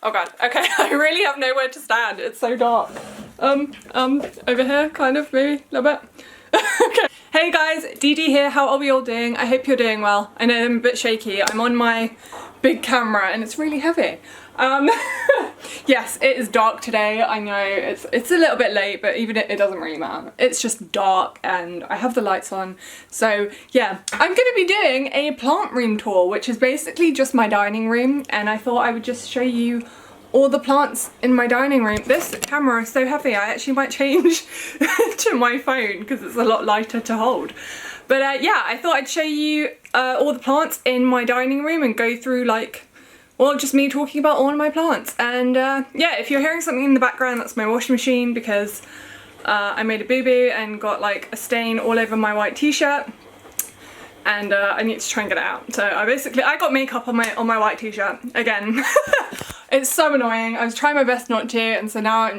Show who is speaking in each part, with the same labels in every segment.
Speaker 1: Oh god, okay, I really have nowhere to stand. It's so dark. Over here, kind of, maybe, a little bit. Okay. Hey guys, Dee here, how are we all doing? I hope you're doing well. I know I'm a bit shaky. I'm on my big camera and it's really heavy. Yes, it is dark today. I know it's a little bit late, but even it doesn't really matter. It's just dark and I have the lights on. So yeah, I'm gonna be doing a plant room tour, which is basically just my dining room, and I thought I would just show you all the plants in my dining room. This camera is so heavy, I actually might change to my phone because it's a lot lighter to hold. But yeah, I thought I'd show you all the plants in my dining room and go through like, well, just me talking about all of my plants. And yeah, if you're hearing something in the background, that's my washing machine because I made a boo-boo and got like a stain all over my white t-shirt. And I need to try and get it out. So I got makeup on my white t-shirt again. It's so annoying. I was trying my best not to, and so now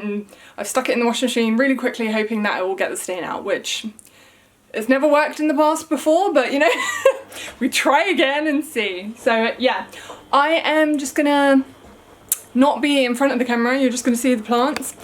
Speaker 1: I've stuck it in the washing machine really quickly, hoping that it will get the stain out, which has never worked in the past before, but you know, we try again and see. So yeah, I am just gonna not be in front of the camera. You're just gonna see the plants.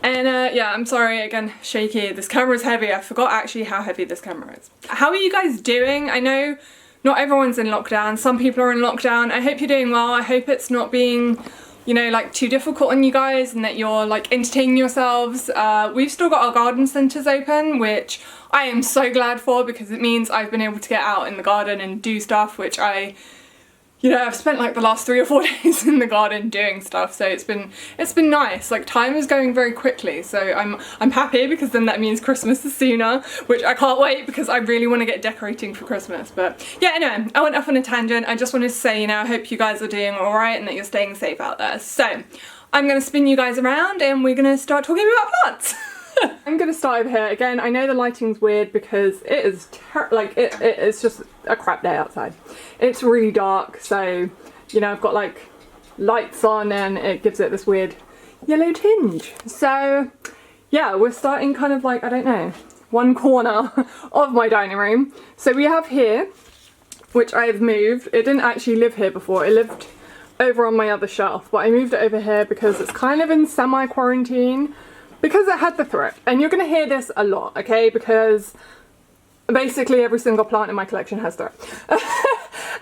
Speaker 1: And yeah, I'm sorry, again, shaky. This camera is heavy. I forgot actually how heavy this camera is. How are you guys doing? I know not everyone's in lockdown. Some people are in lockdown. I hope you're doing well. I hope it's not being, you know, like too difficult on you guys and that you're like entertaining yourselves. We've still got our garden centres open, which I am so glad for because it means I've been able to get out in the garden and do stuff, which you know, I've spent like the last 3 or 4 days in the garden doing stuff, so it's been nice. Like, time is going very quickly, so I'm happy because then that means Christmas is sooner, which I can't wait because I really want to get decorating for Christmas. But yeah, anyway, I went off on a tangent. I just wanted to say, you know, I hope you guys are doing all right and that you're staying safe out there. So I'm going to spin you guys around and we're going to start talking about plants. I'm gonna start over here. Again, I know the lighting's weird because it is it's just a crap day outside. It's really dark, so you know, I've got like lights on and it gives it this weird yellow tinge. So yeah, we're starting kind of like, I don't know, one corner of my dining room. So we have here, which I've moved. It didn't actually live here before. It lived over on my other shelf, but I moved it over here because it's kind of in semi-quarantine. Because it had the thrift, and you're going to hear this a lot, okay, because basically every single plant in my collection has thrift.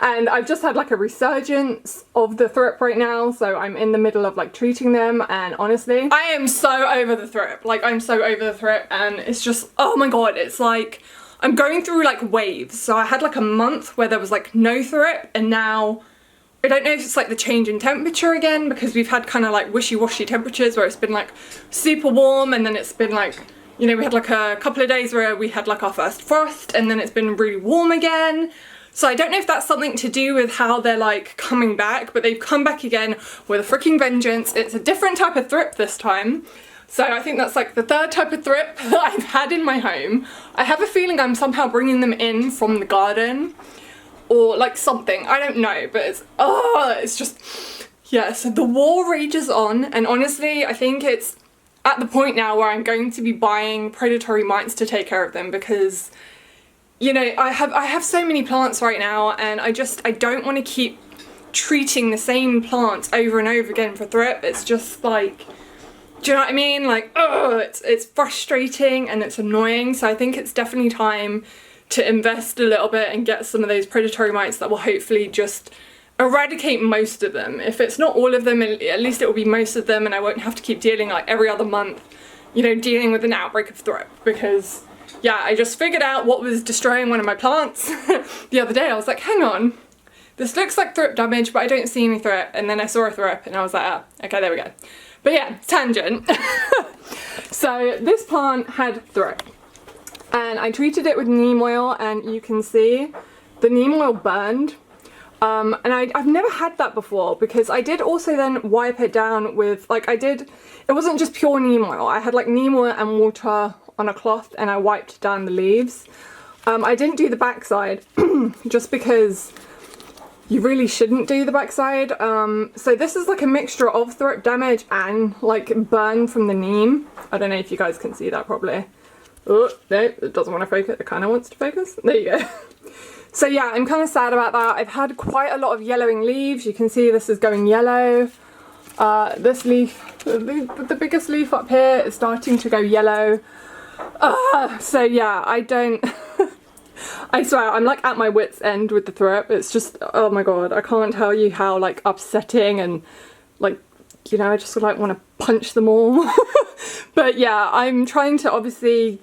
Speaker 1: And I've just had like a resurgence of the thrift right now, so I'm in the middle of like treating them, and honestly, I am so over the thrift. Like, I'm so over the thrift, and it's just, oh my god, it's like, I'm going through like waves. So I had like a month where there was like no thrift, and now I don't know if it's like the change in temperature again, because we've had kind of like wishy-washy temperatures where it's been like super warm and then it's been like, you know, we had like a couple of days where we had like our first frost and then it's been really warm again. So I don't know if that's something to do with how they're like coming back, but they've come back again with a freaking vengeance. It's a different type of thrip this time. So I think that's like the 3rd type of thrip that I've had in my home. I have a feeling I'm somehow bringing them in from the garden. Or like something, I don't know, but it's just, yeah, so the war rages on, and honestly, I think it's at the point now where I'm going to be buying predatory mites to take care of them because, you know, I have so many plants right now, and I don't want to keep treating the same plants over and over again for thrip. It's just like, do you know what I mean? Like, oh, it's frustrating and it's annoying, so I think it's definitely time to invest a little bit and get some of those predatory mites that will hopefully just eradicate most of them. If it's not all of them, at least it will be most of them, and I won't have to keep dealing like every other month, you know, dealing with an outbreak of thrift. Because yeah, I just figured out what was destroying one of my plants the other day. I was like, hang on, this looks like thrip damage, but I don't see any thrip. And then I saw a thrip and I was like, ah, okay, there we go. But yeah, tangent. So this plant had thrip. And I treated it with neem oil, and you can see the neem oil burned. And I've never had that before because I did also then wipe it down with, like it wasn't just pure neem oil. I had like neem oil and water on a cloth and I wiped down the leaves. I didn't do the backside just because you really shouldn't do the backside. So this is like a mixture of thrift damage and like burn from the neem. I don't know if you guys can see that properly. Oh, no, it doesn't want to focus. It kind of wants to focus. There you go. So yeah, I'm kind of sad about that. I've had quite a lot of yellowing leaves. You can see this is going yellow. This leaf, the biggest leaf up here is starting to go yellow. So yeah, I don't, I swear, I'm like at my wit's end with the thrip. It's just, oh my god, I can't tell you how like upsetting and like, you know, I just like want to punch them all. But yeah, I'm trying to obviously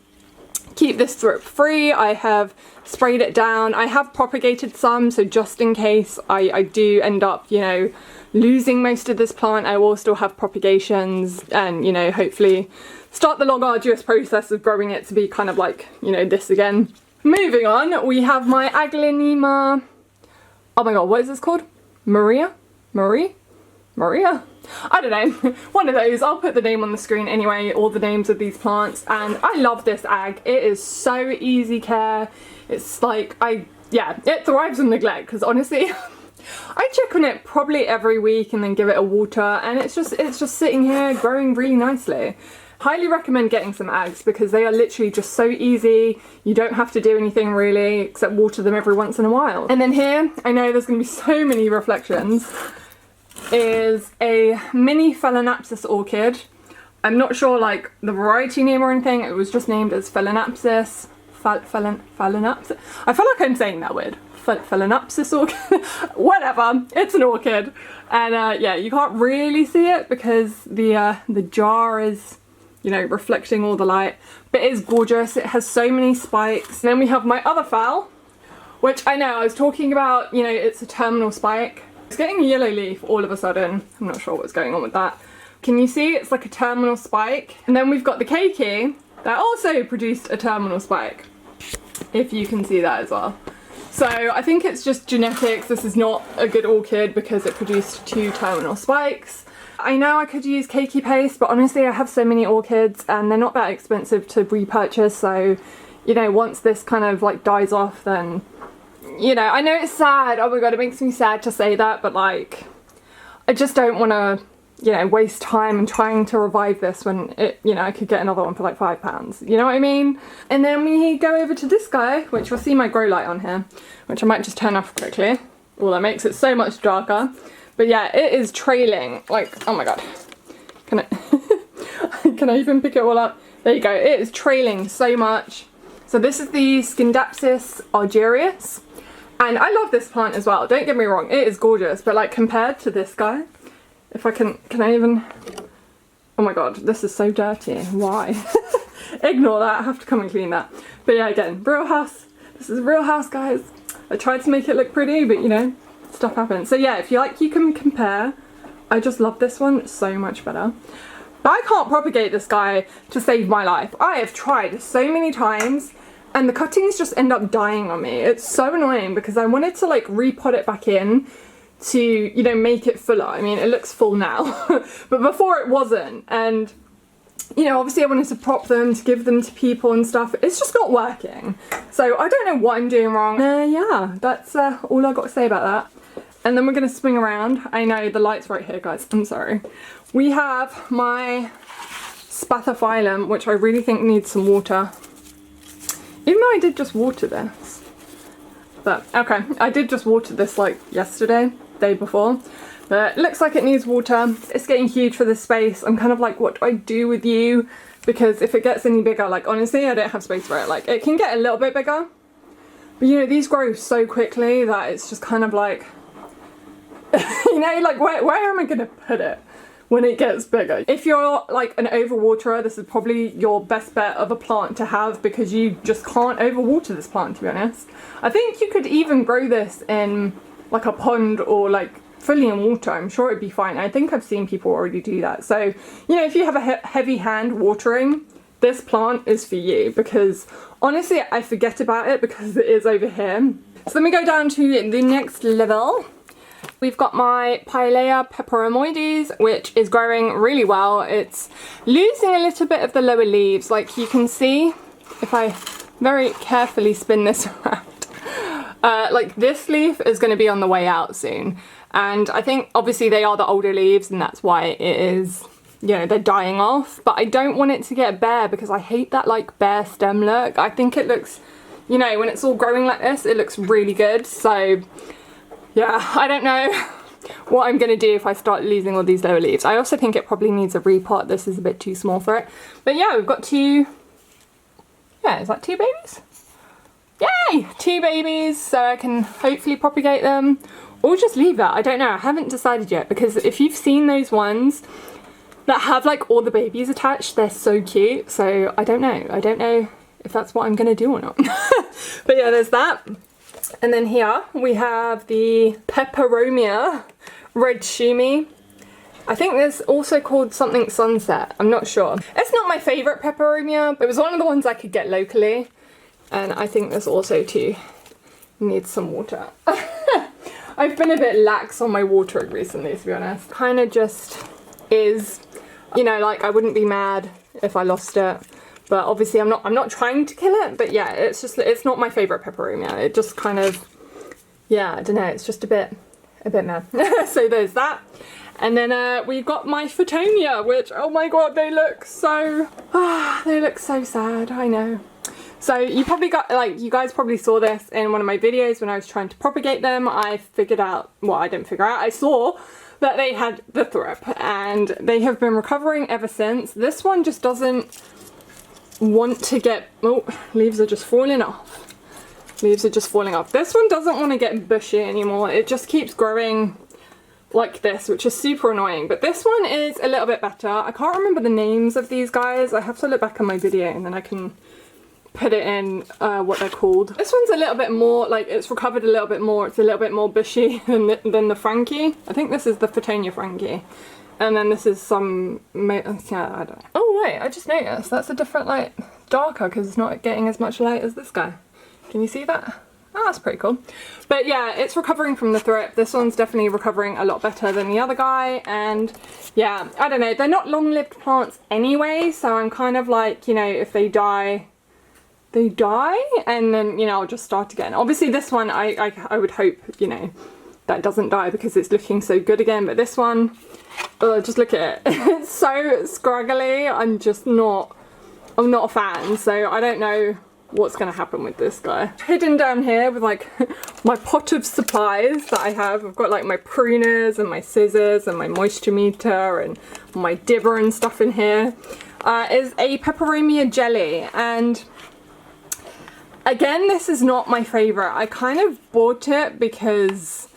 Speaker 1: keep this thrip free. I have sprayed it down. I have propagated some, so just in case I do end up, you know, losing most of this plant, I will still have propagations and, you know, hopefully start the long arduous process of growing it to be kind of like, you know, this again. Moving on, we have my Aglaonema, oh my god, what is this called? Maria? I don't know, one of those. I'll put the name on the screen anyway, all the names of these plants, and I love this ag. It is so easy care. It's like, yeah, it thrives on neglect, because honestly, I check on it probably every week and then give it a water, and it's just sitting here growing really nicely. Highly recommend getting some ags because they are literally just so easy. You don't have to do anything really except water them every once in a while. And then here, I know there's going to be so many reflections, is a mini Phalaenopsis orchid. I'm not sure like the variety name or anything. It was just named as Phalaenopsis. Phalaenopsis. I feel like I'm saying that weird. Phalaenopsis orchid. Whatever. It's an orchid, and yeah, you can't really see it because the jar is, you know, reflecting all the light, but it is gorgeous. It has so many spikes. And then we have my other phal, which I know I was talking about, you know, it's a terminal spike. It's getting a yellow leaf all of a sudden. I'm not sure what's going on with that. Can you see it's like a terminal spike? And then we've got the keiki that also produced a terminal spike, if you can see that as well. So I think it's just genetics. This is not a good orchid because it produced 2 terminal spikes. I know I could use keiki paste, but honestly I have so many orchids and they're not that expensive to repurchase, so, you know, once this kind of like dies off, then, you know, I know it's sad, oh my god, it makes me sad to say that, but like, I just don't want to, you know, waste time and trying to revive this when it, you know, I could get another one for like £5, you know what I mean? And then we go over to this guy, which you'll see my grow light on here, which I might just turn off quickly. Well, that makes it so much darker. But yeah, it is trailing, like, oh my god, can I, can I even pick it all up? There you go, it is trailing so much. So this is the Scindapsus argyrius, and I love this plant as well, don't get me wrong, it is gorgeous, but like compared to this guy, if I can I even, oh my god, this is so dirty, why? Ignore that, I have to come and clean that. But yeah, again, real house, this is a real house, guys. I tried to make it look pretty, but you know, stuff happens. So yeah, if you like, you can compare. I just love this one so much better. But I can't propagate this guy to save my life. I have tried so many times and the cuttings just end up dying on me. It's so annoying because I wanted to like repot it back in to, you know, make it fuller. I mean, it looks full now, but before it wasn't. And, you know, obviously I wanted to prop them, to give them to people and stuff. It's just not working. So I don't know what I'm doing wrong. Yeah, that's all I've got to say about that. And then we're going to swing around. I know the light's right here, guys. I'm sorry. We have my Spathiphyllum, which I really think needs some water. Even though I did just water this. But, okay. I did just water this, like, yesterday, day before. But it looks like it needs water. It's getting huge for this space. I'm kind of like, what do I do with you? Because if it gets any bigger, like, honestly, I don't have space for it. Like, it can get a little bit bigger. But, you know, these grow so quickly that it's just kind of like... you know, like where am I gonna put it when it gets bigger? If you're like an overwaterer, this is probably your best bet of a plant to have because you just can't overwater this plant, to be honest. I think you could even grow this in like a pond or like fully in water. I'm sure it'd be fine. I think I've seen people already do that. So, you know, if you have a heavy hand watering, this plant is for you because honestly, I forget about it because it is over here. So then we go down to the next level. We've got my Pilea peperomoides, which is growing really well. It's losing a little bit of the lower leaves, like you can see if I very carefully spin this around. Like this leaf is going to be on the way out soon, and I think obviously they are the older leaves and that's why it is, you know, they're dying off. But I don't want it to get bare because I hate that like bare stem look. I think it looks, you know, when it's all growing like this, it looks really good. So yeah, I don't know what I'm going to do if I start losing all these lower leaves. I also think it probably needs a repot. This is a bit too small for it. But yeah, we've got two, yeah, is that 2 babies? Yay! 2 babies, so I can hopefully propagate them. Or just leave that, I don't know, I haven't decided yet, because if you've seen those ones that have like all the babies attached, they're so cute, so I don't know if that's what I'm gonna do or not. But yeah, there's that. And then here we have the Peperomia Red Shumi. I think there's also called something Sunset, I'm not sure. It's not my favourite Peperomia, but it was one of the ones I could get locally. And I think this also too needs some water. I've been a bit lax on my watering recently, to be honest. Kind of just is, you know, like I wouldn't be mad if I lost it, but obviously I'm not trying to kill it. But yeah, it's not my favorite Peperomia. It just kind of, yeah, I don't know. It's just a bit mad. So there's that. And then we've got my Photonia, which, oh my god, they look so sad. I know. So you probably got, like, you guys probably saw this in one of my videos when I was trying to propagate them. I figured out, well, I didn't figure out, I saw that they had the thrip and they have been recovering ever since. This one just doesn't want to get, oh, leaves are just falling off. Leaves are just falling off. This one doesn't want to get bushy anymore. It just keeps growing like this, which is super annoying. But this one is a little bit better. I can't remember the names of these guys. I have to look back on my video and then I can put it in what they're called. This one's a little bit more, like, it's recovered a little bit more. It's a little bit more bushy than the Frankie. I think this is the Photonia Frankie. And then this is some, yeah, I don't know. Oh wait, I just noticed that's a different, like, darker because it's not getting as much light as this guy. Can you see that? Oh, that's pretty cool. But yeah, it's recovering from the thrip. This one's definitely recovering a lot better than the other guy. And yeah, I don't know. They're not long-lived plants anyway. So I'm kind of like, you know, if they die, they die, and then, you know, I'll just start again. Obviously this one I would hope, you know, that doesn't die because it's looking so good again. But this one, just look at it. It's so scraggly. I'm not a fan. So I don't know what's going to happen with this guy. Hidden down here with like my pot of supplies that I have. I've got like my pruners and my scissors and my moisture meter and my dibber and stuff in here. Is a Peperomia jelly, and again, this is not my favourite. I kind of bought it because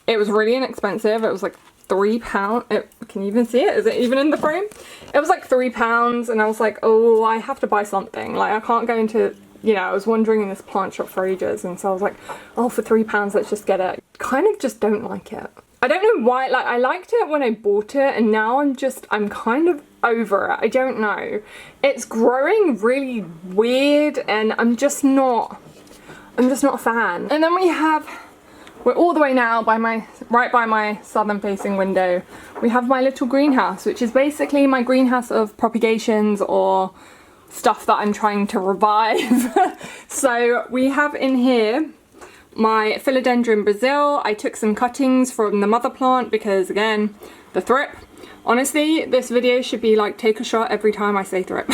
Speaker 1: it was really inexpensive. It was like £3. Can you even see it? Is it even in the frame? It was like £3 and I was like, oh, I have to buy something. Like, I can't go into, you know, I was wandering in this plant shop for ages, and so I was like, oh, for £3, let's just get it. Kind of just don't like it. I don't know why, like, I liked it when I bought it, and now I'm kind of over it. I don't know. It's growing really weird, and I'm just not a fan. And then we're all the way now right by my southern facing window. We have my little greenhouse, which is basically my greenhouse of propagations or stuff that I'm trying to revive. So we have in here my Philodendron Brazil. I took some cuttings from the mother plant because, again, the thrip. Honestly, this video should be like, take a shot every time I say thrip.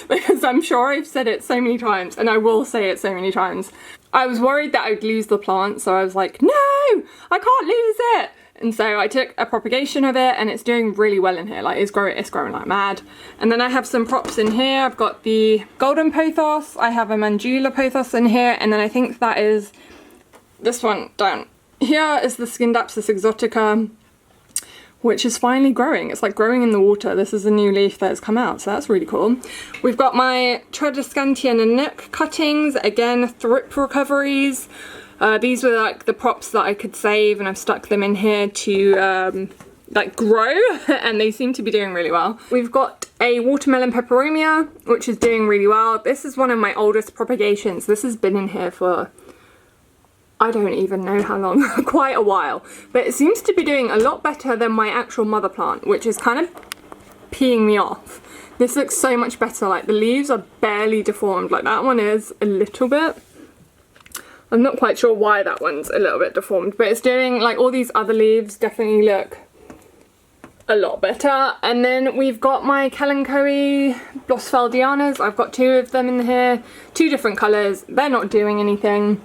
Speaker 1: Because I'm sure I've said it so many times, and I will say it so many times. I was worried that I'd lose the plant, so I was like, no, I can't lose it. And so I took a propagation of it, and it's doing really well in here. Like, it's growing like mad. And then I have some props in here. I've got the golden pothos. I have a Mandula pothos in here, and then I think that is this one down here is the Scindapsus exotica, which is finally growing. It's like growing in the water. This is a new leaf that has come out, so that's really cool. We've got my Tradescantia Nook cuttings, again, thrip recoveries. These were like the props that I could save, and I've stuck them in here to like grow, and they seem to be doing really well. We've got a watermelon peperomia, which is doing really well. This is one of my oldest propagations. This has been in here for, I don't even know how long, quite a while. But it seems to be doing a lot better than my actual mother plant, which is kind of peeing me off. This looks so much better. Like, the leaves are barely deformed. Like, that one is a little bit. I'm not quite sure why that one's a little bit deformed, but it's doing, like, all these other leaves definitely look a lot better. And then we've got my Kalanchoe Blossfeldianas. I've got 2 of them in here, 2 different colours. They're not doing anything.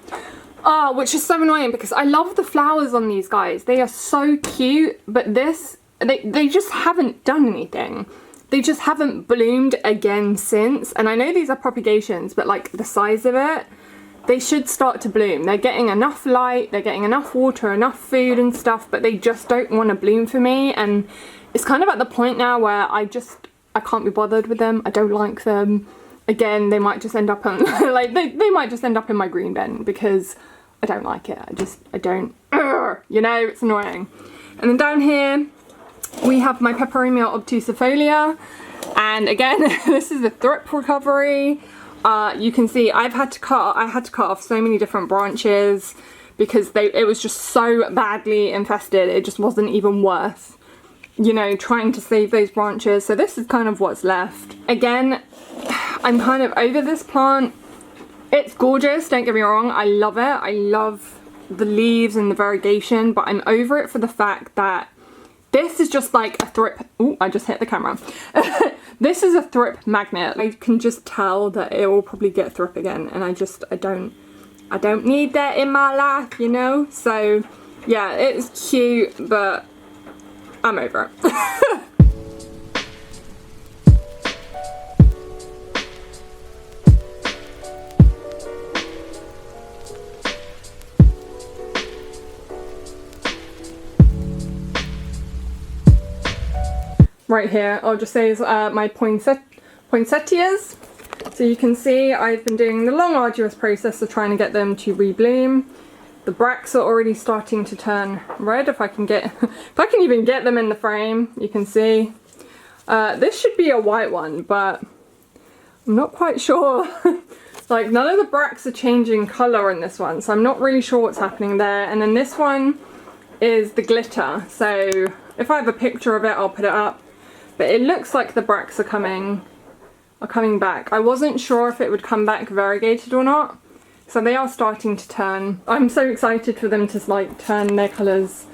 Speaker 1: which is so annoying because I love the flowers on these guys. They are so cute, but they just haven't done anything. They just haven't bloomed again since. And I know these are propagations, but like the size of it, they should start to bloom. They're getting enough light, they're getting enough water, enough food and stuff, but they just don't want to bloom for me. And it's kind of at the point now where I can't be bothered with them. I don't like them. Again, they might just end up on like they might just end up in my green bin because I don't like it. I don't, you know, it's annoying. And then down here we have my Peperomia obtusifolia, and again this is a thrip recovery. You can see I had to cut off so many different branches because it was just so badly infested. It just wasn't even worth, you know, trying to save those branches. So this is kind of what's left. Again, I'm kind of over this plant. It's gorgeous, don't get me wrong, I love it. I love the leaves and the variegation, but I'm over it for the fact that this is just like a thrip. Ooh, I just hit the camera. This is a thrip magnet. I can just tell that it will probably get thrip again, and I don't need that in my life, you know? So yeah, it's cute, but I'm over it. Right here, I'll just say is my Poinsettias. So you can see I've been doing the long arduous process of trying to get them to rebloom. The bracts are already starting to turn red. If I can even get them in the frame, you can see. This should be a white one, but I'm not quite sure. Like none of the bracts are changing colour in this one, so I'm not really sure what's happening there. And then this one is the glitter. So if I have a picture of it, I'll put it up. But it looks like the bracts are coming back. I wasn't sure if it would come back variegated or not. So they are starting to turn. I'm so excited for them to like turn their colours.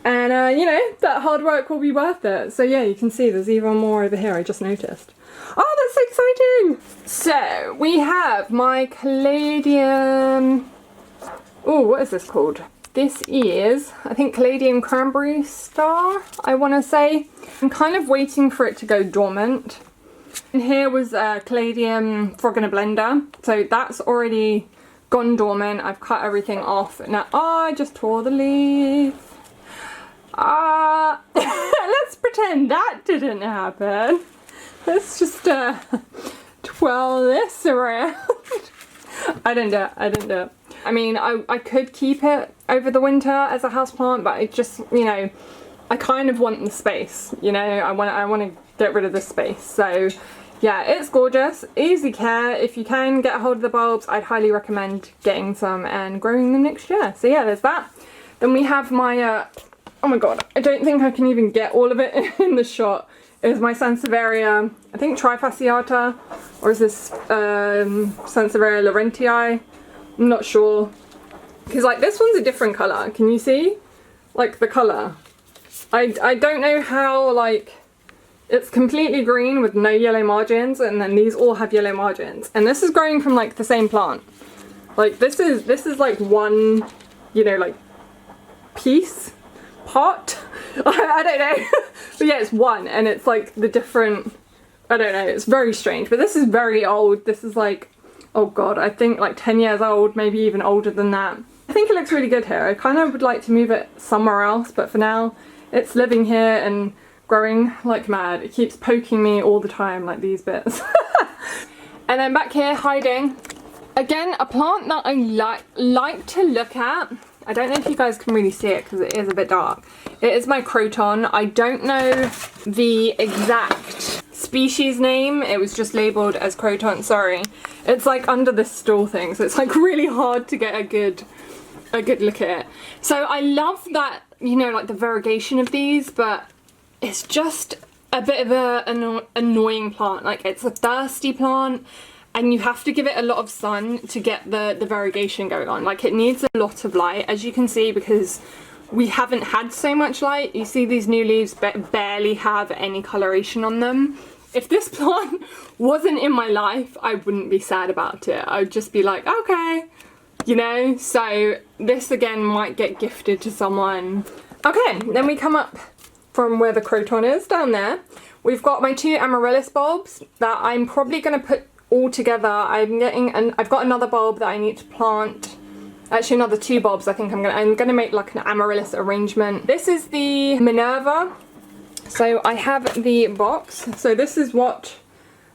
Speaker 1: And you know, that hard work will be worth it. So yeah, you can see there's even more over here, I just noticed. Oh, that's so exciting! So we have my Caladium. Oh, what is this called? This is, I think, Caladium Cranberry Star, I want to say. I'm kind of waiting for it to go dormant. And here was Caladium Frog in a Blender. So that's already gone dormant. I've cut everything off. Now, I just tore the leaf. Let's pretend that didn't happen. Let's just twirl this around. I didn't do it. I mean, I could keep it over the winter as a houseplant, but I just, you know, I kind of want the space, you know, I want to get rid of the space. So yeah, it's gorgeous, easy care. If you can get a hold of the bulbs, I'd highly recommend getting some and growing them next year. So yeah, there's that. Then we have my, oh my god, I don't think I can even get all of it in the shot. It was my Sansevieria, I think Trifasciata, or is this Sansevieria Laurentii? I'm not sure. Because like this one's a different colour, can you see? Like the colour. I don't know how, like, it's completely green with no yellow margins, and then these all have yellow margins. And this is growing from like the same plant. Like this is like one, you know, like pot. I don't know. But yeah, it's one, and it's like the different, I don't know, it's very strange. But this is very old. This is like, oh god, I think like 10 years old, maybe even older than that. I think it looks really good here. I kind of would like to move it somewhere else, but for now it's living here and growing like mad. It keeps poking me all the time, like these bits. And then back here hiding, again, a plant that I like to look at. I don't know if you guys can really see it because it is a bit dark. It is my Croton. I don't know the exact species name. It was just labelled as Croton, sorry. It's like under this stool thing, so it's like really hard to get a good look at it. So I love that, you know, like the variegation of these, but it's just a bit of an annoying plant. Like it's a thirsty plant, and you have to give it a lot of sun to get the variegation going on. Like it needs a lot of light, as you can see, because we haven't had so much light. You see these new leaves barely have any coloration on them. If this plant wasn't in my life, I wouldn't be sad about it. I would just be like, okay, you know, so this again might get gifted to someone. Okay, then we come up from where the croton is down there. We've got my 2 amaryllis bulbs that I'm probably going to put all together. I've got another bulb that I need to plant. Actually, another 2 bulbs I think I'm gonna make like an amaryllis arrangement. This is the Minerva. So I have the box. So this is what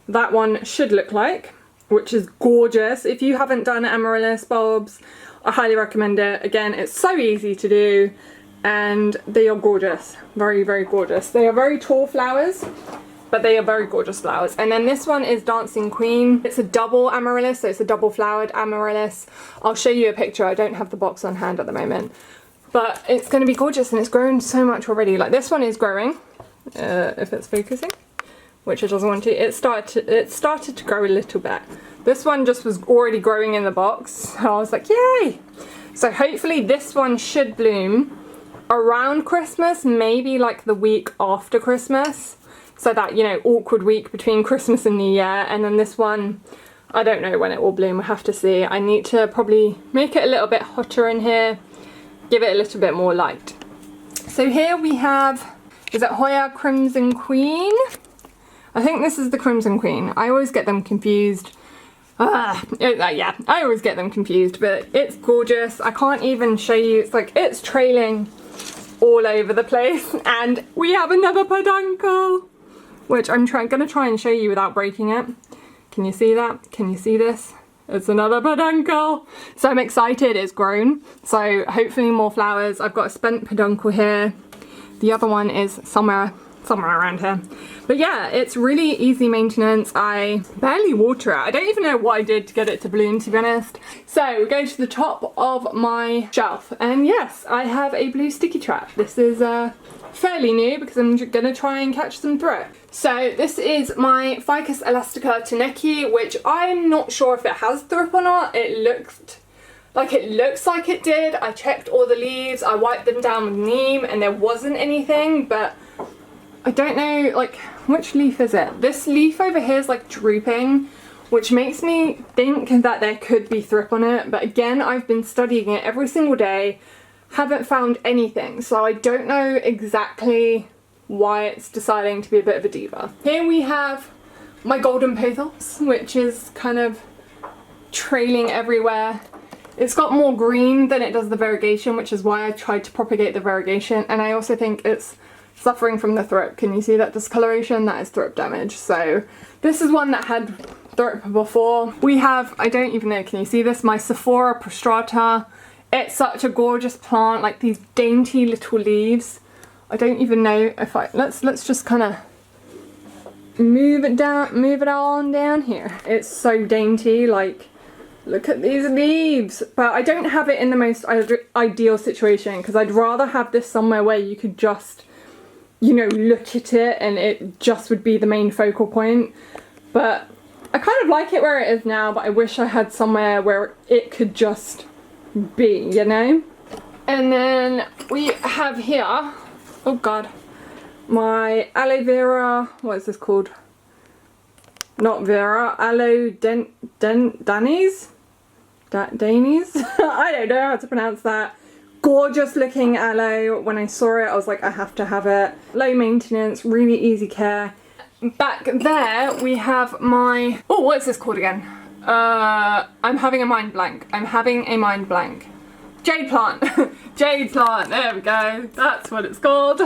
Speaker 1: that one should look like, which is gorgeous. If you haven't done amaryllis bulbs, I highly recommend it. Again, it's so easy to do and they are gorgeous. Very, very gorgeous. They are very tall flowers, but they are very gorgeous flowers. And then this one is Dancing Queen. It's a double amaryllis, so it's a double flowered amaryllis. I'll show you a picture. I don't have the box on hand at the moment, but it's going to be gorgeous and it's grown so much already. Like this one is growing, if it's focusing, which it doesn't want to. It started to grow a little bit. This one just was already growing in the box, so I was like, yay! So hopefully this one should bloom around Christmas, maybe like the week after Christmas. So that, you know, awkward week between Christmas and New Year. And then this one, I don't know when it will bloom, I have to see. I need to probably make it a little bit hotter in here, give it a little bit more light. So here we have, is it Hoya Crimson Queen? I think this is the Crimson Queen. I always get them confused. Yeah, I always get them confused, but it's gorgeous. I can't even show you, it's like, it's trailing all over the place. And we have another peduncle, which I'm gonna try and show you without breaking it. Can you see that? Can you see this? It's another peduncle. So I'm excited, it's grown. So hopefully more flowers. I've got a spent peduncle here. The other one is somewhere around here. But yeah, it's really easy maintenance. I barely water it. I don't even know what I did to get it to bloom, to be honest. So we go to the top of my shelf. And yes, I have a blue sticky trap. This is fairly new because I'm gonna try and catch them through it. So this is my Ficus elastica Taneki, which I'm not sure if it has thrip or not. It looks like it did. I checked all the leaves, I wiped them down with neem and there wasn't anything, but I don't know, like, which leaf is it? This leaf over here is like drooping, which makes me think that there could be thrip on it. But again, I've been studying it every single day, haven't found anything, so I don't know exactly why it's deciding to be a bit of a diva. Here we have my golden pothos, which is kind of trailing everywhere. It's got more green than it does the variegation, which is why I tried to propagate the variegation, and I also think it's suffering from the thrip. Can you see that discoloration? That is thrip damage. So this is one that had thrip before. We have, I don't even know, can you see this? My Sephora prostrata. It's such a gorgeous plant, like these dainty little leaves. I don't even know if let's just kind of move it on down here. It's so dainty, like, look at these leaves. But I don't have it in the most ideal situation because I'd rather have this somewhere where you could just, you know, look at it and it just would be the main focal point. But I kind of like it where it is now, but I wish I had somewhere where it could just be, you know? And then we have here, oh god, my aloe vera, what is this called? Not vera, aloe danis? Danis? I don't know how to pronounce that. Gorgeous looking aloe. When I saw it, I was like, I have to have it. Low maintenance, really easy care. Back there we have my, oh, what is this called again? I'm having a mind blank. Jade plant. Jade plant, there we go. That's what it's called.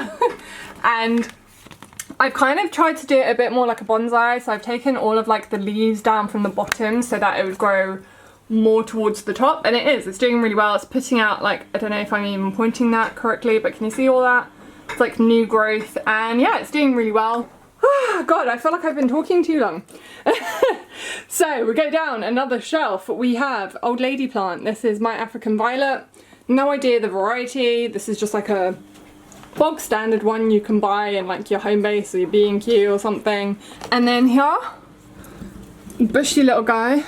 Speaker 1: And I've kind of tried to do it a bit more like a bonsai. So I've taken all of like the leaves down from the bottom so that it would grow more towards the top, and it's doing really well. It's putting out, like, I don't know if I'm even pointing that correctly, but can you see all that? It's like new growth, and yeah, it's doing really well. God, I feel like I've been talking too long. So we go down another shelf. We have Old Lady plant. This is my African Violet. No idea the variety. This is just like a bog standard one you can buy in like your home base or your B&Q or something. And then here, bushy little guy.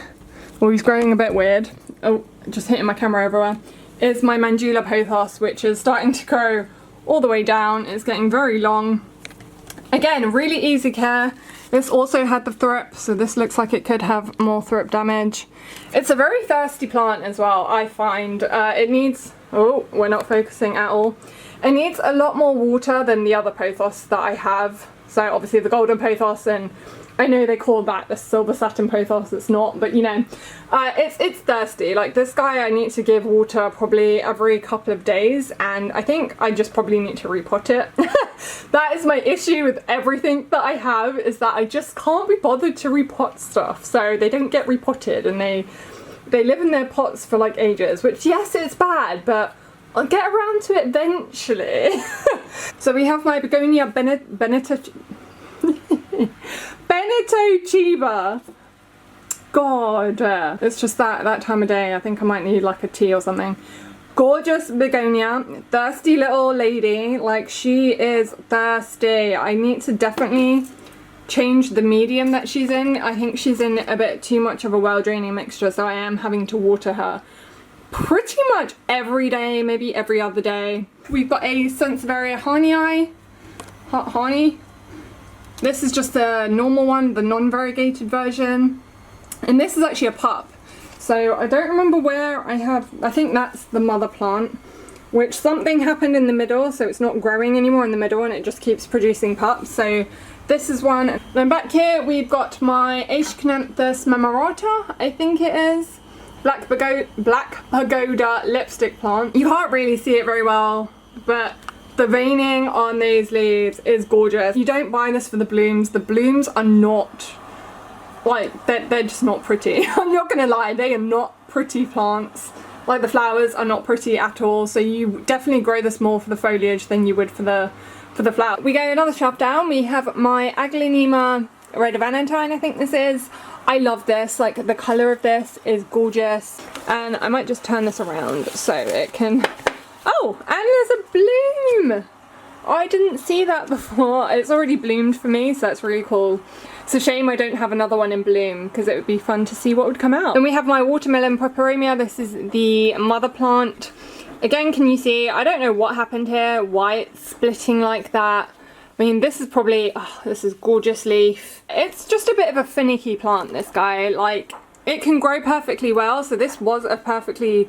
Speaker 1: Well, he's growing a bit weird. Oh, just hitting my camera everywhere. Is my Manjula pothos, which is starting to grow all the way down. It's getting very long. Again, really easy care. This also had the thrip, so this looks like it could have more thrip damage. It's a very thirsty plant as well, I find. It needs, oh, we're not focusing at all. It needs a lot more water than the other pothos that I have. So obviously the golden pothos, and I know they call that the silver satin pothos, it's not, but you know, it's thirsty. Like this guy, I need to give water probably every couple of days, and I think I just probably need to repot it. That is my issue with everything that I have, is that I just can't be bothered to repot stuff, so they don't get repotted, and they live in their pots for like ages, which yes, it's bad, but I'll get around to it eventually. So we have my begonia Benetochiba. God, it's just that time of day. I think I might need like a tea or something. Gorgeous begonia, thirsty little lady. Like, she is thirsty. I need to definitely change the medium that she's in. I think she's in a bit too much of a well-draining mixture, so I am having to water her pretty much every day, maybe every other day. We've got a Sansevieria honey. This is just the normal one, the non-variegated version. And this is actually a pup. So I don't remember where I think that's the mother plant, which something happened in the middle, so it's not growing anymore in the middle and it just keeps producing pups. So this is one. And then back here we've got my Aeschycanthus memorata, I think it is. Black pagoda lipstick plant. You can't really see it very well, but the veining on these leaves is gorgeous. You don't buy this for the blooms. The blooms are not, like, they're just not pretty. I'm not gonna lie, they are not pretty plants. Like, the flowers are not pretty at all, so you definitely grow this more for the foliage than you would for the flower. We go another shelf down. We have my Aglaonema Red Valentine, I think this is. I love this, like the colour of this is gorgeous. And I might just turn this around so it can, oh, and there's a bloom. Oh, I didn't see that before. It's already bloomed for me, so that's really cool. It's a shame I don't have another one in bloom, because it would be fun to see what would come out. Then we have my watermelon peperomia. This is the mother plant. Again, can you see, I don't know what happened here, why it's splitting like that. I mean, this is probably, oh, this is gorgeous leaf. It's just a bit of a finicky plant, this guy. Like, it can grow perfectly well, so this was a perfectly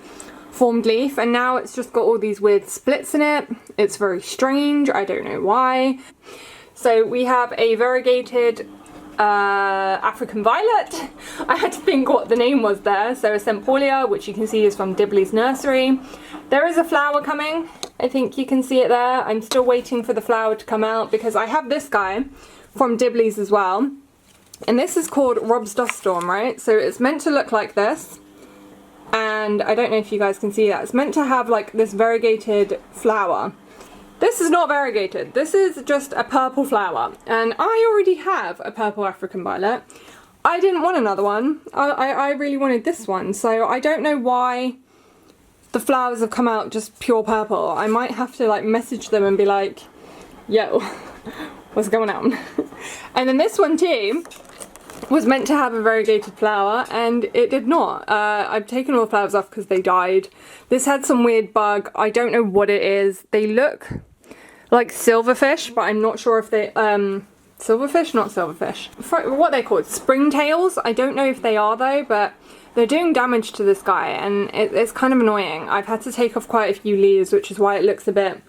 Speaker 1: formed leaf, and now it's just got all these weird splits in it. It's very strange, I don't know why. So we have a variegated African violet. I had to think what the name was there. So a Sempolia, which you can see is from Dibley's nursery. There is a flower coming. I think you can see it there. I'm still waiting for the flower to come out because I have this guy from Dibley's as well. And this is called Rob's Dust Storm, right? So it's meant to look like this. And I don't know if you guys can see that. It's meant to have like this variegated flower. This is not variegated. This is just a purple flower. And I already have a purple African violet. I didn't want another one. I really wanted this one. So I don't know why the flowers have come out just pure purple. I might have to like message them and be like, yo, what's going on? And then this one too was meant to have a variegated flower and it did not. I've taken all the flowers off because they died. This had some weird bug. I don't know what it is. They look like silverfish, but I'm not sure if they, silverfish? Not silverfish. What they called? Springtails? I don't know if they are though, but they're doing damage to this guy and it's kind of annoying. I've had to take off quite a few leaves, which is why it looks a bit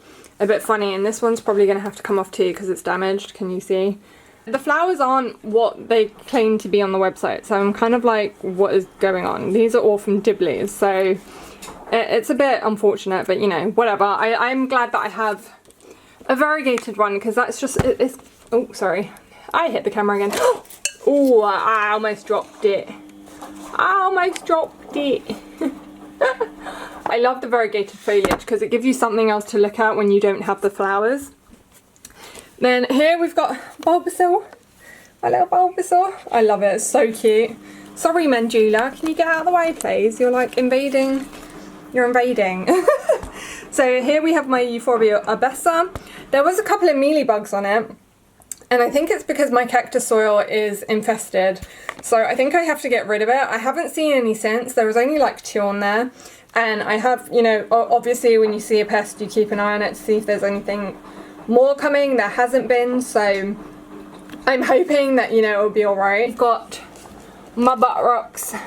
Speaker 1: funny, and this one's probably going to have to come off too because it's damaged. Can you see? The flowers aren't what they claim to be on the website, so I'm kind of like, what is going on? These are all from Dibley's, so it's a bit unfortunate, but you know, whatever. I'm glad that I have a variegated one because that's just, it's, oh, sorry. I hit the camera again. Oh, I almost dropped it. I almost dropped it. I love the variegated foliage because it gives you something else to look at when you don't have the flowers. Then here we've got Bulbasaur, my little Bulbasaur. I love it, it's so cute. Sorry Mandula, can you get out of the way please? You're like invading, you're invading. So here we have my Euphorbia abessa. There was a couple of mealybugs on it, and I think it's because my cactus soil is infested. So I think I have to get rid of it. I haven't seen any since. There was only like 2 on there. And I have, you know, obviously when you see a pest, you keep an eye on it to see if there's anything more coming. There hasn't been, so I'm hoping that, you know, it'll be alright. I've got my butterocks,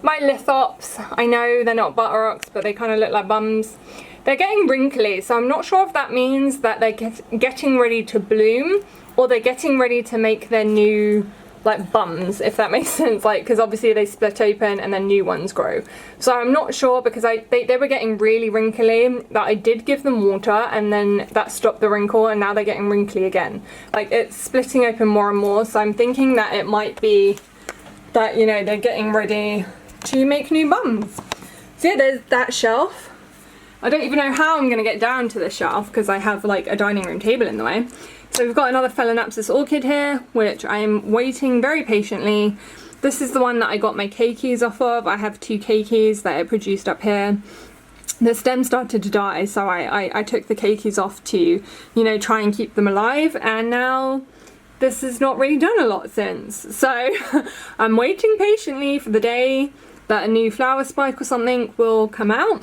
Speaker 1: my lithops. I know they're not butterocks, but they kind of look like bums. They're getting wrinkly, so I'm not sure if that means that they're getting ready to bloom, or they're getting ready to make their new, like, bums, if that makes sense, like, because obviously they split open and then new ones grow. So I'm not sure, because they were getting really wrinkly, that I did give them water and then that stopped the wrinkle, and now they're getting wrinkly again. Like, it's splitting open more and more, so I'm thinking that it might be that, you know, they're getting ready to make new bums. So yeah, there's that shelf. I don't even know how I'm going to get down to the shelf because I have like a dining room table in the way. So we've got another Phalaenopsis orchid here, which I'm waiting very patiently. This is the one that I got my keikis off of. I have 2 keikis that I produced up here. The stem started to die, so I took the keikis off to, you know, try and keep them alive, and now this has not really done a lot since. So I'm waiting patiently for the day that a new flower spike or something will come out.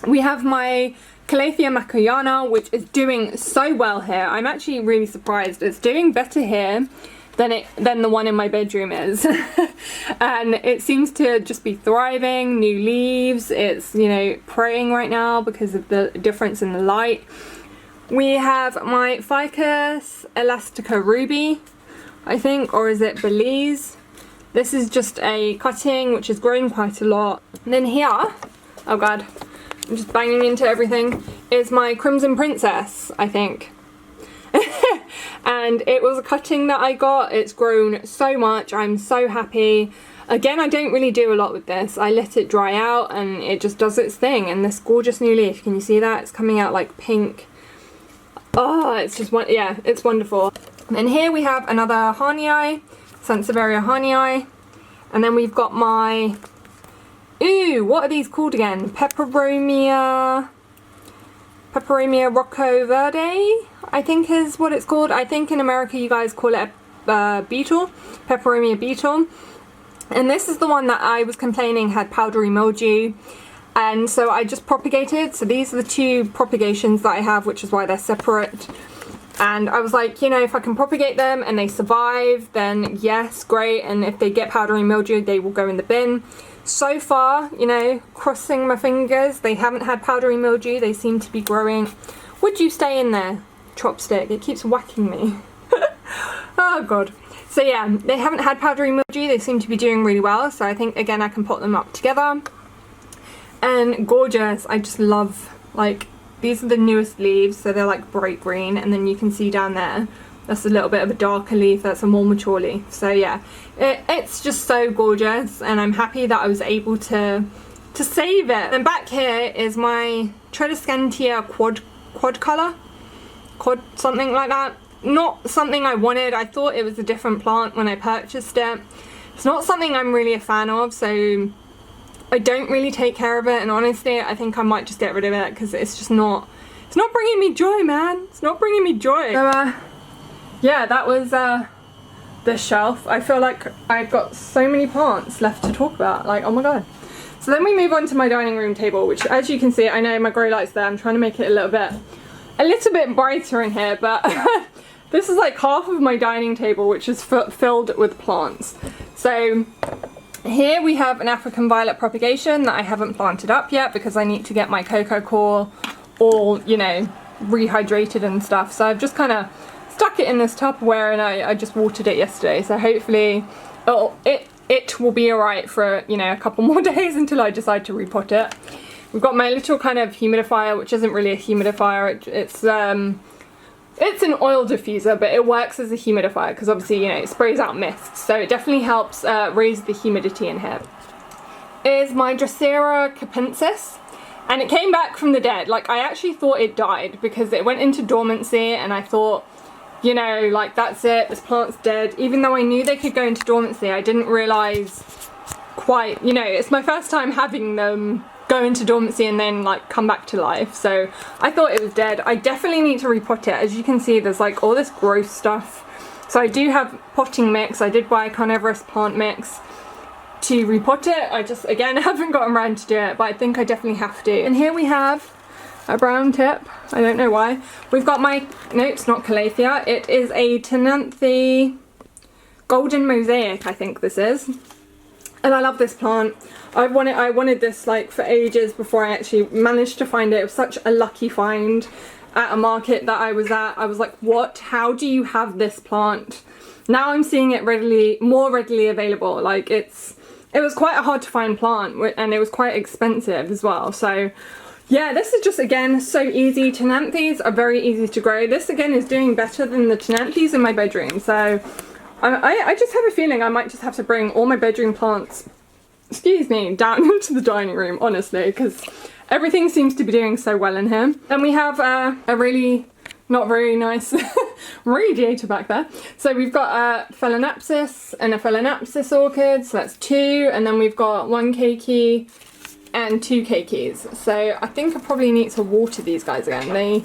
Speaker 1: We have my Calathea macuyana, which is doing so well here. I'm actually really surprised. It's doing better here than the one in my bedroom is. And it seems to just be thriving, new leaves. It's, you know, praying right now because of the difference in the light. We have my Ficus elastica ruby, I think, or is it Belize? This is just a cutting which has grown quite a lot. And then here, oh god, I'm just banging into everything, is my Crimson Princess, I think. And it was a cutting that I got. It's grown so much. I'm so happy. Again, I don't really do a lot with this. I let it dry out and it just does its thing. And this gorgeous new leaf, can you see that? It's coming out like pink. Oh, it's just, yeah, it's wonderful. And here we have another Harnii, Sansevieria Harnii. And then we've got my, ooh, what are these called again? Peperomia Rocco Verde, I think is what it's called. I think in America you guys call it a beetle, Peperomia beetle. And this is the one that I was complaining had powdery mildew. And so I just propagated. So these are the 2 propagations that I have, which is why they're separate. And I was like, you know, if I can propagate them and they survive, then yes, great. And if they get powdery mildew, they will go in the bin. So far, you know, crossing my fingers, they haven't had powdery mildew. They seem to be growing. Would you stay in there, chopstick? It keeps whacking me. Oh god. So yeah, they haven't had powdery mildew. They seem to be doing really well. So I think, again, I can pot them up together. And gorgeous. I just love, like, these are the newest leaves. So they're like bright green. And then you can see down there, that's a little bit of a darker leaf. That's a more mature leaf. So yeah, it's just so gorgeous, and I'm happy that I was able to save it. And back here is my Tradescantia quad color, something like that. Not something I wanted. I thought it was a different plant when I purchased it. It's not something I'm really a fan of, so I don't really take care of it. And honestly, I think I might just get rid of it because it's just not. It's not bringing me joy, man. It's not bringing me joy. So yeah, that was the shelf. I feel like I've got so many plants left to talk about, like, oh my god. So then we move on to my dining room table, which, as you can see, I know my grow light's there. I'm trying to make it a little bit brighter in here, but this is like half of my dining table, which is filled with plants. So here we have an African violet propagation that I haven't planted up yet because I need to get my cocoa coir all, you know, rehydrated and stuff. So I've just kind of stuck it in this Tupperware, and I just watered it yesterday, so hopefully it will be alright for, you know, a couple more days until I decide to repot it. We've got my little kind of humidifier, which isn't really a humidifier. It's an oil diffuser, but it works as a humidifier because obviously, you know, it sprays out mist, so it definitely helps raise the humidity in here. Is my Drosera capensis. And it came back from the dead. Like, I actually thought it died because it went into dormancy, and I thought, you know, like, that's it, this plant's dead. Even though I knew they could go into dormancy, I didn't realise quite, you know, it's my first time having them go into dormancy and then, like, come back to life. So I thought it was dead. I definitely need to repot it. As you can see, there's, like, all this gross stuff. So I do have potting mix. I did buy carnivorous plant mix to repot it. I just, again, haven't gotten around to do it, but I think I definitely have to. And here we have a brown tip. I don't know why. We've got my, no, it's not Calathea. It is a Tenanthe Golden Mosaic, I think this is. And I love this plant. I wanted this like for ages before I actually managed to find it. It was such a lucky find at a market that I was at. I was like, what? How do you have this plant? Now I'm seeing it more readily available. Like it was quite a hard to find plant, and it was quite expensive as well. So yeah, this is just, again, so easy. Tenanthes are very easy to grow. This again is doing better than the Tenanthes in my bedroom. So I just have a feeling I might just have to bring all my bedroom plants, excuse me, down into the dining room, honestly, because everything seems to be doing so well in here. Then we have a really not very nice radiator back there. So we've got a Phalaenopsis and a Phalaenopsis orchid, so that's 2, and then we've got 1 keiki and 2 keikis. So I think I probably need to water these guys again. They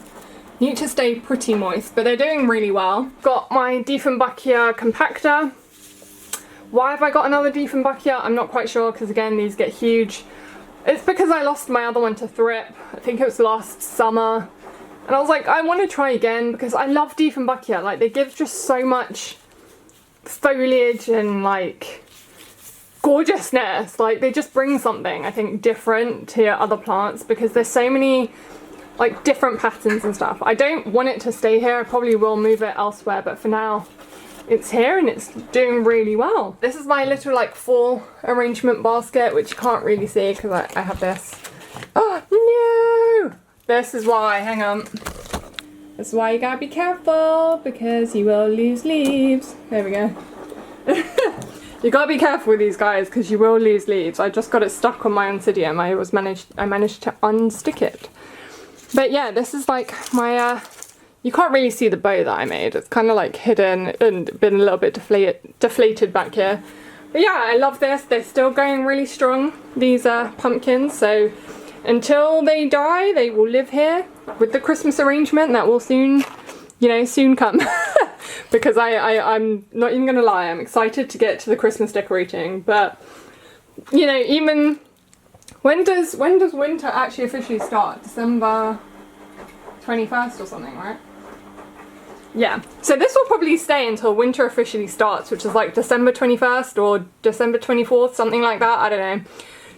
Speaker 1: need to stay pretty moist, but they're doing really well. Got my Dieffenbachia compacta. Why have I got another Dieffenbachia? I'm not quite sure, because again, these get huge. It's because I lost my other one to thrip. I think it was last summer. And I was like, I want to try again, because I love Dieffenbachia. Like, they give just so much foliage and like gorgeousness. Like, they just bring something, I think, different to your other plants, because there's so many like different patterns and stuff. I don't want it to stay here. I probably will move it elsewhere, but for now it's here and it's doing really well. This is my little like fall arrangement basket, which you can't really see because I have this. Oh no! This is why, hang on. This is why you gotta be careful, because you will lose leaves. There we go. You gotta be careful with these guys, because you will lose leaves. I just got it stuck on my Oncidium. I managed to unstick it. But yeah, this is like my, you can't really see the bow that I made. It's kind of like hidden and been a little bit deflated back here. But yeah, I love this. They're still going really strong, these pumpkins. So until they die, they will live here with the Christmas arrangement that will soon, you know, soon come. Because I'm not even gonna lie, I'm excited to get to the Christmas decorating. But, you know, even when does winter actually officially start? December 21st or something, right? Yeah, so this will probably stay until winter officially starts, which is like December 21st or December 24th, something like that, I don't know.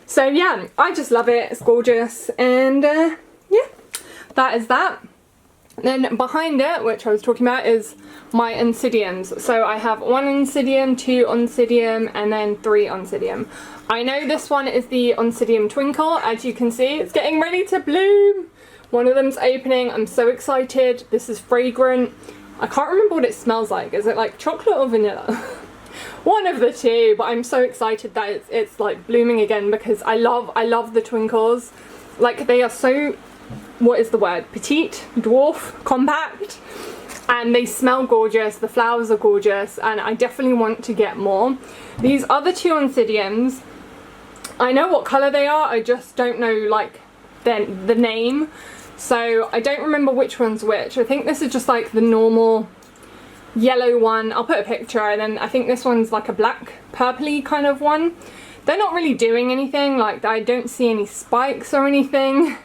Speaker 1: So yeah, I just love it, it's gorgeous, and yeah, that is that. Then behind it, which I was talking about, is my Oncidiums. So I have 1 Oncidium, 2 Oncidium, and then 3 Oncidium. I know this one is the Oncidium Twinkle. As you can see, it's getting ready to bloom. One of them's opening. I'm so excited. This is fragrant. I can't remember what it smells like. Is it like chocolate or vanilla? One of the two, but I'm so excited that it's like blooming again, because I love the twinkles. Like, they are so, what is the word? Petite, dwarf, compact, and they smell gorgeous. The flowers are gorgeous, and I definitely want to get more. These other 2 Oncidiums, I know what colour they are, I just don't know like the name, so I don't remember which one's which. I think this is just like the normal yellow one. I'll put a picture, and then I think this one's like a black purpley kind of one. They're not really doing anything, like I don't see any spikes or anything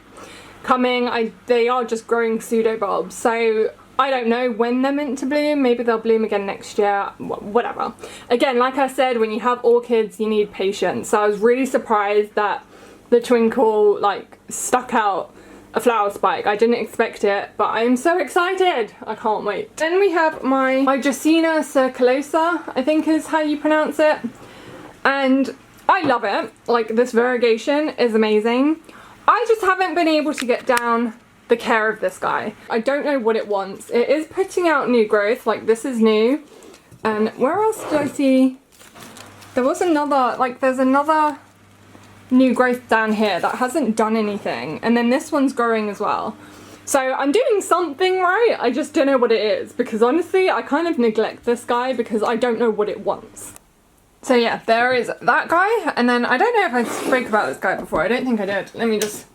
Speaker 1: coming. They are just growing pseudobulbs, so I don't know when they're meant to bloom. Maybe they'll bloom again next year, whatever. Again, like I said, when you have orchids, you need patience. So I was really surprised that the Twinkle like stuck out a flower spike. I didn't expect it, but I'm so excited. I can't wait. Then we have my Dracaena circulosa, I think is how you pronounce it. And I love it. Like, this variegation is amazing. I just haven't been able to get down the care of this guy. I don't know what it wants. It is putting out new growth, like this is new. And where else did I see? There was another, like there's another new growth down here that hasn't done anything. And then this one's growing as well. So I'm doing something right, I just don't know what it is. Because honestly, I kind of neglect this guy because I don't know what it wants. So yeah, there is that guy. And then I don't know if I spoke about this guy before. I don't think I did. Let me just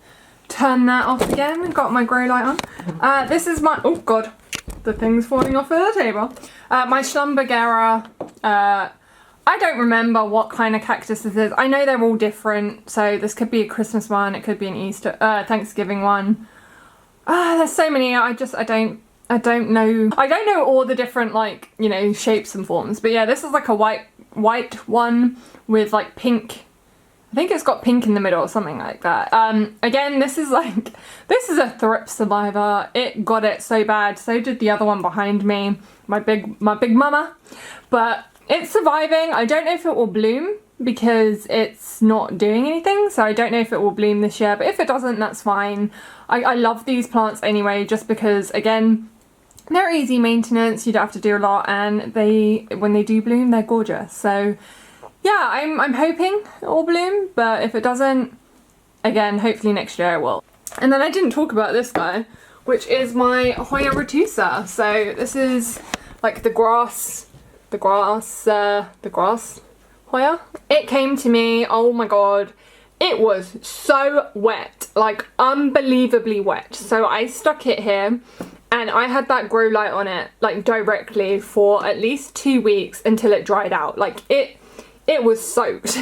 Speaker 1: turn that off again. Got my grow light on. This is my, oh god, the thing's falling off of the table. My Schlumbergera. I don't remember what kind of cactus this is. I know they're all different, so this could be a Christmas one, it could be an Easter, Thanksgiving one. There's so many. I don't know all the different, like, you know, shapes and forms. But yeah, this is like a white one with like pink. I think it's got pink in the middle or something like that. Again, this is a thrips survivor. It got it so bad. So did the other one behind me, my big mama. But it's surviving. I don't know if it will bloom because it's not doing anything. So I don't know if it will bloom this year. But if it doesn't, that's fine. I love these plants anyway, just because, again, they're easy maintenance. You don't have to do a lot, and when they do bloom, they're gorgeous. So yeah, I'm hoping it will bloom, but if it doesn't, again, hopefully next year it will. And then I didn't talk about this guy, which is my Hoya retusa. So this is like the grass Hoya. It came to me, oh my god, it was so wet, like unbelievably wet. So I stuck it here, and I had that grow light on it, like directly for at least 2 weeks until it dried out. Like it was soaked.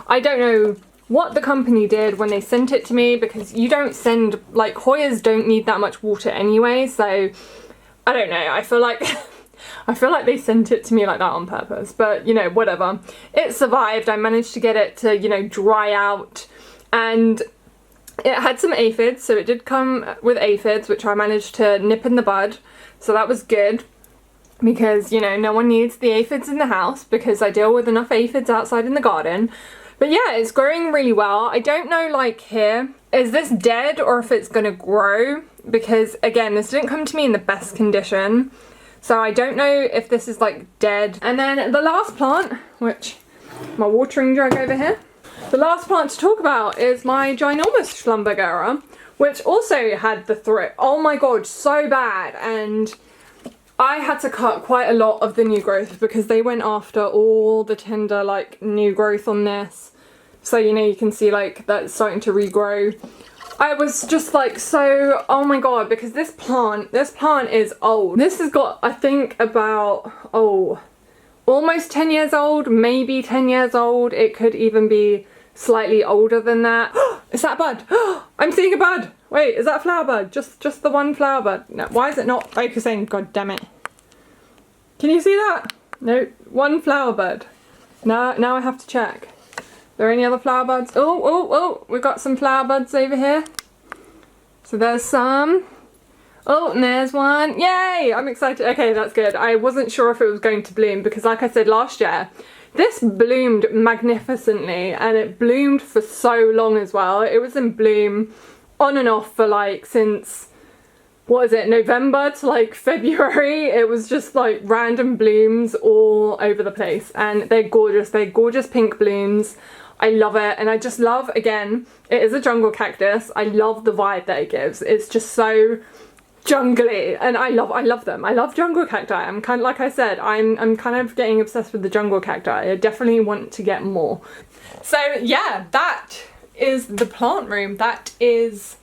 Speaker 1: I don't know what the company did when they sent it to me, because you don't send, like, Hoyas don't need that much water anyway, so I don't know. I feel like they sent it to me like that on purpose, but you know, whatever. It survived. I managed to get it to, you know, dry out, and it had some aphids, so it did come with aphids, which I managed to nip in the bud, so that was good. Because, you know, no one needs the aphids in the house, because I deal with enough aphids outside in the garden. But yeah, it's growing really well. I don't know, like, here, is this dead or if it's gonna grow? Because, again, this didn't come to me in the best condition. So I don't know if this is, like, dead. And then the last plant, which, my watering jug over here. The last plant to talk about is my ginormous Schlumbergera, which also had the thrip. Oh my god, so bad. And I had to cut quite a lot of the new growth because they went after all the tender, like, new growth on this. So, you know, you can see, like, that's starting to regrow. I was just like, so, oh my god, because this plant is old. This has got, I think, about, almost 10 years old, maybe 10 years old. It could even be slightly older than that. Is that a bud? I'm seeing a bud. Wait, is that a flower bud? Just the one flower bud. No, why is it not focusing? God damn it. Can you see that? No, one flower bud. Now I have to check. Are there any other flower buds? Oh, we've got some flower buds over here. So there's some. Oh, and there's one. Yay! I'm excited. Okay, that's good. I wasn't sure if it was going to bloom because, like I said last year, this bloomed magnificently, and it bloomed for so long as well. It was in bloom on and off for, like, since, what is it, November to, like, February. It was just, like, random blooms all over the place, and they're gorgeous. They're gorgeous pink blooms. I love it, and I just love, again, it is a jungle cactus. I love the vibe that it gives. It's just so jungly, and I love them. I love jungle cacti. I'm kind of, like I said, I'm kind of getting obsessed with the jungle cacti. I definitely want to get more. So yeah, that is the plant room. That is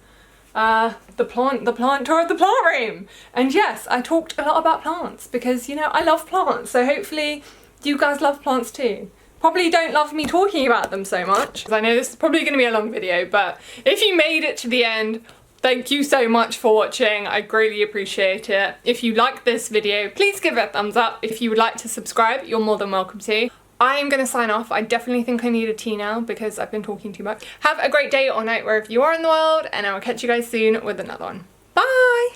Speaker 1: the plant tour of the plant room. And yes, I talked a lot about plants because, you know, I love plants. So hopefully you guys love plants too. Probably don't love me talking about them so much, because I know this is probably going to be a long video, but if you made it to the end, thank you so much for watching. I greatly appreciate it. If you liked this video, please give it a thumbs up. If you would like to subscribe, you're more than welcome to. I am going to sign off. I definitely think I need a tea now because I've been talking too much. Have a great day or night wherever you are in the world, and I will catch you guys soon with another one. Bye!